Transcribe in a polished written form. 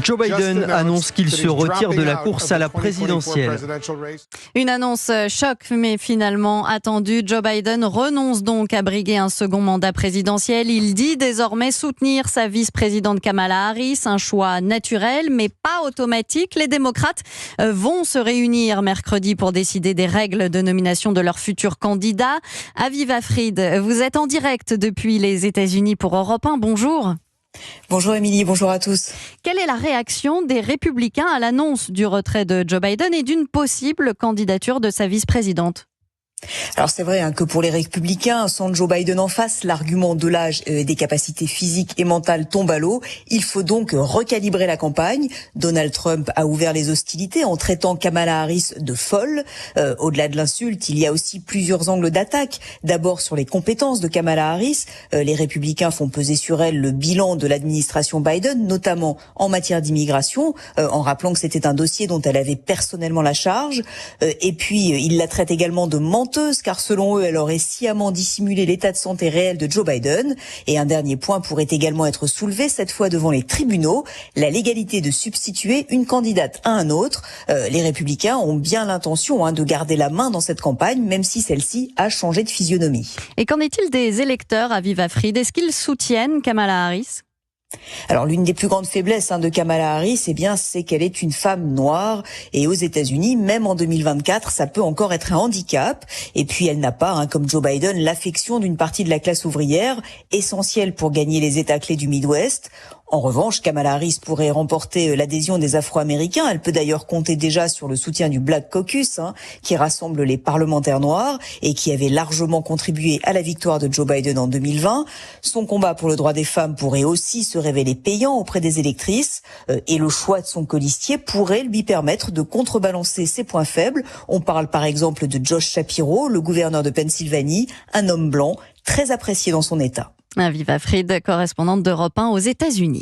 Joe Biden annonce qu'il se retire de la course à la présidentielle. Une annonce choc, mais finalement attendue. Joe Biden renonce donc à briguer un second mandat présidentiel. Il dit désormais soutenir sa vice-présidente Kamala Harris, un choix naturel, mais pas automatique. Les démocrates vont se réunir mercredi pour décider des règles de nomination de leur futur candidat. Aviva Fried, vous êtes en direct depuis les États-Unis pour Europe 1. Bonjour. Bonjour Émilie, bonjour à tous. Quelle est la réaction des Républicains à l'annonce du retrait de Joe Biden et d'une possible candidature de sa vice-présidente ? Alors c'est vrai que pour les Républicains, sans Joe Biden en face, l'argument de l'âge et des capacités physiques et mentales tombe à l'eau. Il faut donc recalibrer la campagne. Donald Trump a ouvert les hostilités en traitant Kamala Harris de folle. Au-delà de l'insulte, il y a aussi plusieurs angles d'attaque. D'abord sur les compétences de Kamala Harris. Les Républicains font peser sur elle le bilan de l'administration Biden, notamment en matière d'immigration, en rappelant que c'était un dossier dont elle avait personnellement la charge. Et puis, ils la traitent également de menteuse, car selon eux, elle aurait sciemment dissimulé l'état de santé réel de Joe Biden. Et un dernier point pourrait également être soulevé, cette fois devant les tribunaux, la légalité de substituer une candidate à un autre. Les Républicains ont bien l'intention de garder la main dans cette campagne, même si celle-ci a changé de physionomie. Et qu'en est-il des électeurs, Aviva Fried ? Est-ce qu'ils soutiennent Kamala Harris ? Alors l'une des plus grandes faiblesses de Kamala Harris, c'est qu'elle est une femme noire, et aux États-Unis, même en 2024, ça peut encore être un handicap. Et puis elle n'a pas, comme Joe Biden, l'affection d'une partie de la classe ouvrière, essentielle pour gagner les États clés du Midwest. En revanche, Kamala Harris pourrait remporter l'adhésion des Afro-Américains. Elle peut d'ailleurs compter déjà sur le soutien du Black Caucus, qui rassemble les parlementaires noirs et qui avait largement contribué à la victoire de Joe Biden en 2020. Son combat pour le droit des femmes pourrait aussi se révéler payant auprès des électrices, et le choix de son colistier pourrait lui permettre de contrebalancer ses points faibles. On parle par exemple de Josh Shapiro, le gouverneur de Pennsylvanie, un homme blanc très apprécié dans son État. Aviva Fried, correspondante d'Europe 1 aux États-Unis.